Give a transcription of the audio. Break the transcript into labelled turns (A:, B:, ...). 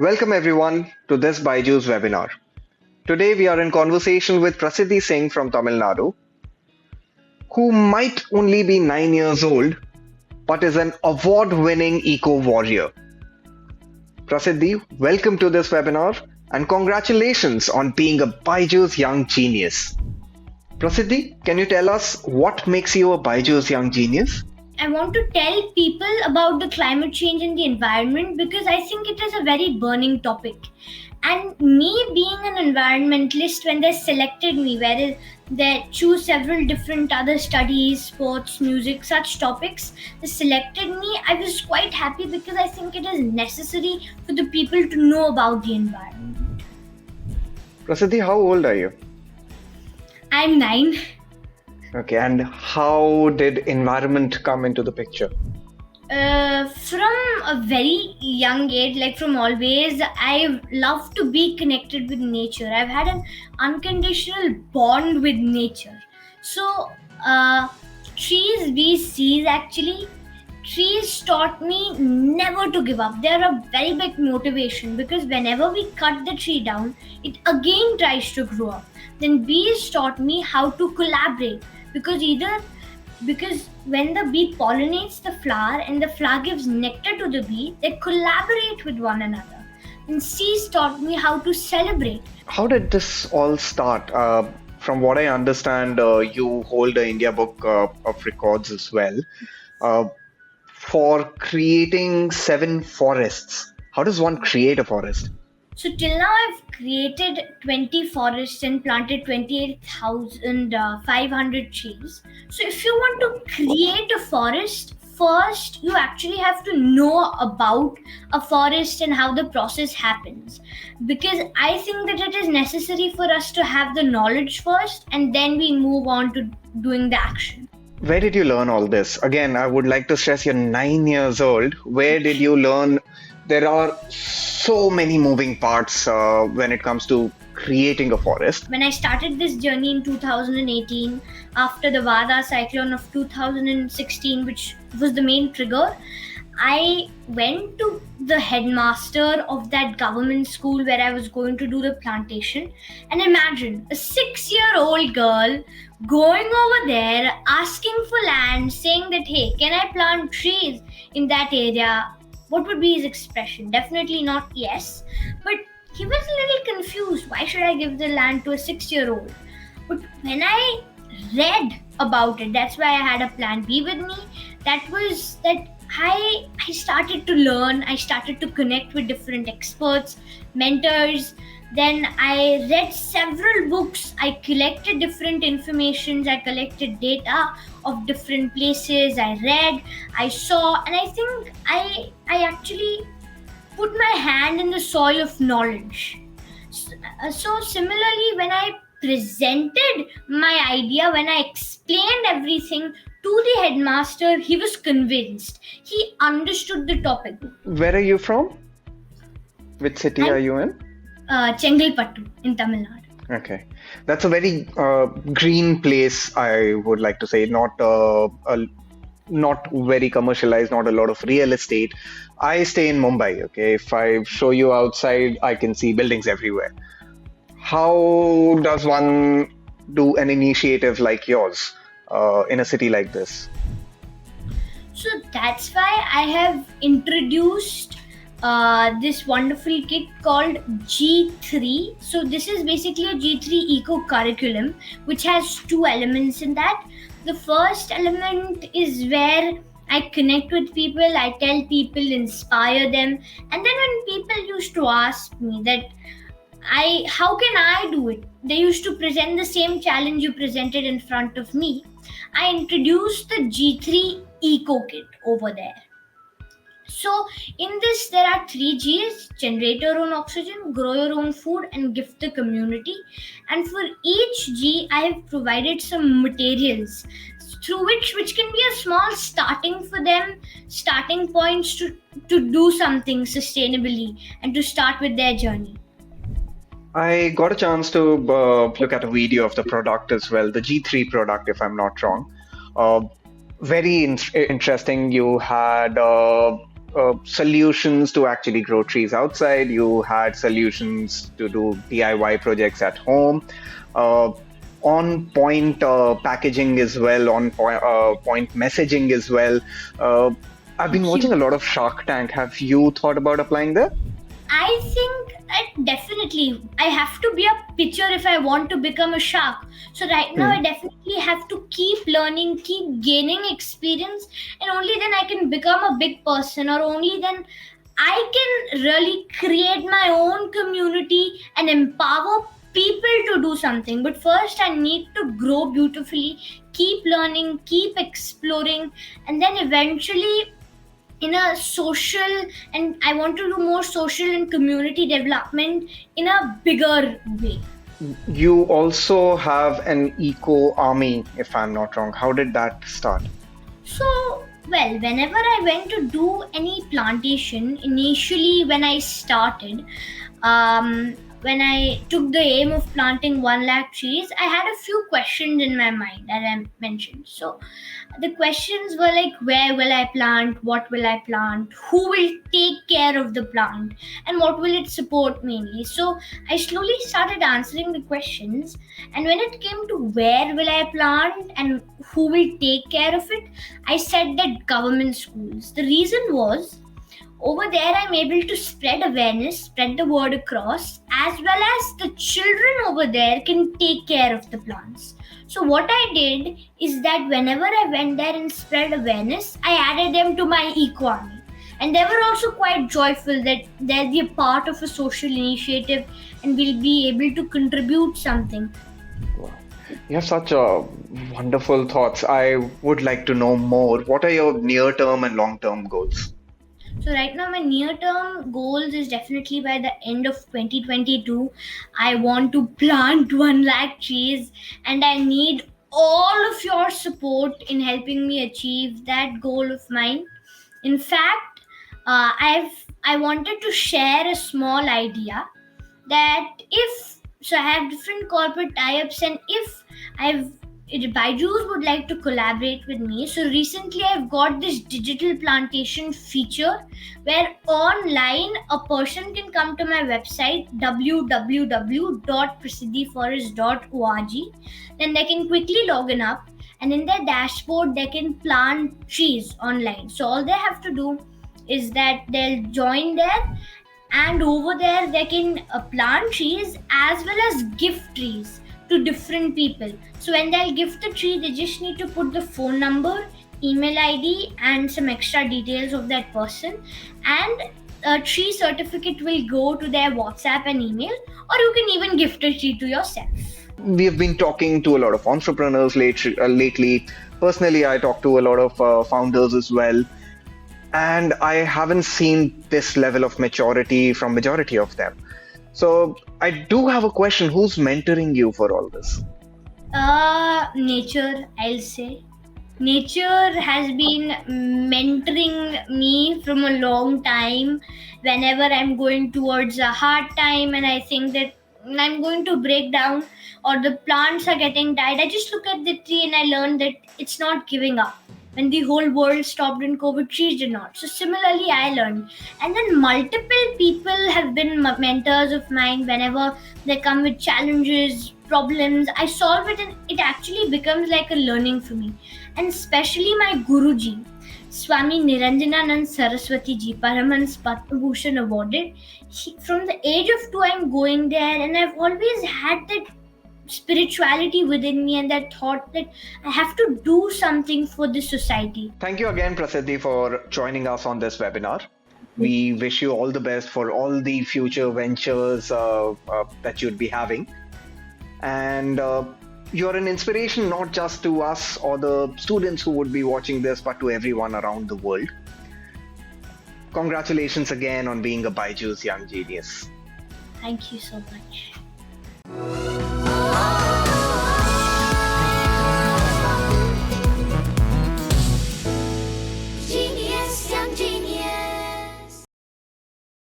A: Welcome everyone to this Byju's webinar. Today we are in conversation with Prasiddhi Singh from Tamil Nadu, who might only be 9 years old but is an award-winning eco-warrior. Prasiddhi, welcome to this webinar and congratulations on being a Byju's Young Genius. Prasiddhi, can you tell us what makes you a Byju's Young Genius?
B: I want to tell people about the climate change and the environment because I think it is a very burning topic. And me being an environmentalist, when they selected me, where they choose several different other studies, sports, music, such topics, they selected me, I was quite happy because I think it is necessary for the people to know about the environment.
A: Prasiddhi, how old are you?
B: I'm 9.
A: Okay, and how did environment come into the picture?
B: From a very young age, like from always, I love to be connected with nature. I've had an unconditional bond with nature. So, trees we see actually, trees taught me never to give up. They're a very big motivation because whenever we cut the tree down, it again tries to grow up. Then bees taught me how to collaborate because when the bee pollinates the flower and the flower gives nectar to the bee, they collaborate with one another. And seas taught me how to celebrate.
A: How did this all start? From what I understand, you hold the India Book of Records as well for creating 7 forests. How does one create a forest?
B: So till now I've created 20 forests and planted 28,500 trees. So if you want to create a forest, first you actually have to know about a forest and how the process happens. Because I think that it is necessary for us to have the knowledge first and then we move on to doing the action.
A: Where did you learn all this? Again, I would like to stress you're 9 years old. Where did you learn? There are so many moving parts when it comes to creating a forest.
B: When I started this journey in 2018, after the Vada cyclone of 2016, which was the main trigger, I went to the headmaster of that government school where I was going to do the plantation. And imagine a 6-year-old girl going over there, asking for land, saying that, hey, can I plant trees in that area? What would be his expression? Definitely not yes. But he was a little confused. Why should I give the land to a 6-year-old? But when I read about it, that's why I had a plan B with me. That was that I started to learn. I started to connect with different experts, mentors. Then I read several books. I collected different information. I collected data of different places. I read, I saw, and I think I actually put my hand in the soil of knowledge. So similarly, when I presented my idea, when I explained everything to the headmaster, he was convinced. He understood the topic.
A: Where are you from? Which city are you in?
B: Chengalpattu in Tamil Nadu.
A: Okay, that's a very green place. I would like to say, not very commercialized, not a lot of real estate. I stay in Mumbai. Okay, if I show you outside, I can see buildings everywhere. How does one do an initiative like yours in a city like this?
B: So that's why I have introduced this wonderful kit called G3. So this is basically a G3 eco curriculum which has 2 elements in that. The first element is where I connect with people, I tell people, inspire them. And then when people used to ask me that how can I do it? They used to present the same challenge you presented in front of me. I introduced the G3 eco kit over there. So in this, there are 3 G's: generate your own oxygen, grow your own food, and gift the community. And for each G, I have provided some materials through which can be a small starting for them, starting points to do something sustainably and to start with their journey.
A: I got a chance to look at a video of the product as well, the G3 product, if I'm not wrong. Very interesting. You had solutions to actually grow trees outside. You had solutions to do DIY projects at home. Uh, on point packaging as well, on point messaging as well. Uh, I've been watching a lot of Shark Tank. Have you thought about applying there?
B: I think definitely I have to be a pitcher if I want to become a shark. So right now I definitely have to keep learning, keep gaining experience, and only then I can become a big person, or only then I can really create my own community and empower people to do something. But first I need to grow beautifully, keep learning, keep exploring, and then eventually in a social, and I want to do more social and community development in a bigger way.
A: You also have an eco army, if I'm not wrong. How did that start?
B: So, well, whenever I went to do any plantation, initially when I started, when I took the aim of planting 1 lakh trees, I had a few questions in my mind that I mentioned. So, the questions were like, where will I plant? What will I plant? Who will take care of the plant? And what will it support mainly? So, I slowly started answering the questions. And when it came to where will I plant and who will take care of it, I said that government schools. The reason was, over there I'm able to spread awareness, spread the word across, as well as the children over there can take care of the plants. So what I did is that whenever I went there and spread awareness, I added them to my eco army. And they were also quite joyful that they'll be a part of a social initiative and will be able to contribute something.
A: Wow. You have such wonderful thoughts. I would like to know more. What are your near-term and long-term goals?
B: So right now my near-term goals is definitely by the end of 2022, I want to plant 1 lakh trees, and I need all of your support in helping me achieve that goal of mine. In fact, I wanted to share a small idea that if so I have different corporate tie-ups, and if Byju's would like to collaborate with me. So recently I've got this digital plantation feature where online a person can come to my website www.prasiddhiforest.org. Then they can quickly log in up, and in their dashboard they can plant trees online. So all they have to do is that they'll join there, and over there they can plant trees as well as gift trees to different people. So when they'll gift the tree, they just need to put the phone number, email ID, and some extra details of that person, and a tree certificate will go to their WhatsApp and email, or you can even gift a tree to yourself.
A: We have been talking to a lot of entrepreneurs lately. Personally, I talk to a lot of founders as well. And I haven't seen this level of maturity from majority of them. So I do have a question. Who's mentoring you for all this?
B: Nature, I'll say. Nature has been mentoring me from a long time. Whenever I'm going towards a hard time and I think that I'm going to break down or the plants are getting died, I just look at the tree and I learn that it's not giving up. When the whole world stopped in COVID, trees did not. So similarly, I learned. And then multiple people have been mentors of mine. Whenever they come with challenges, problems, I solve it, and it actually becomes like a learning for me. And especially my Guruji, Swami Niranjananand Saraswati Ji, Paramhans Padma Bhushan awarded. From the age of 2, I'm going there, and I've always had that spirituality within me and that thought that I have to do something for this society.
A: Thank you again, Prasiddhi, for joining us on this webinar. We wish you all the best for all the future ventures that you'd be having. And you're an inspiration not just to us or the students who would be watching this, but to everyone around the world. Congratulations again on being a Byju's Young Genius.
B: Thank you so much.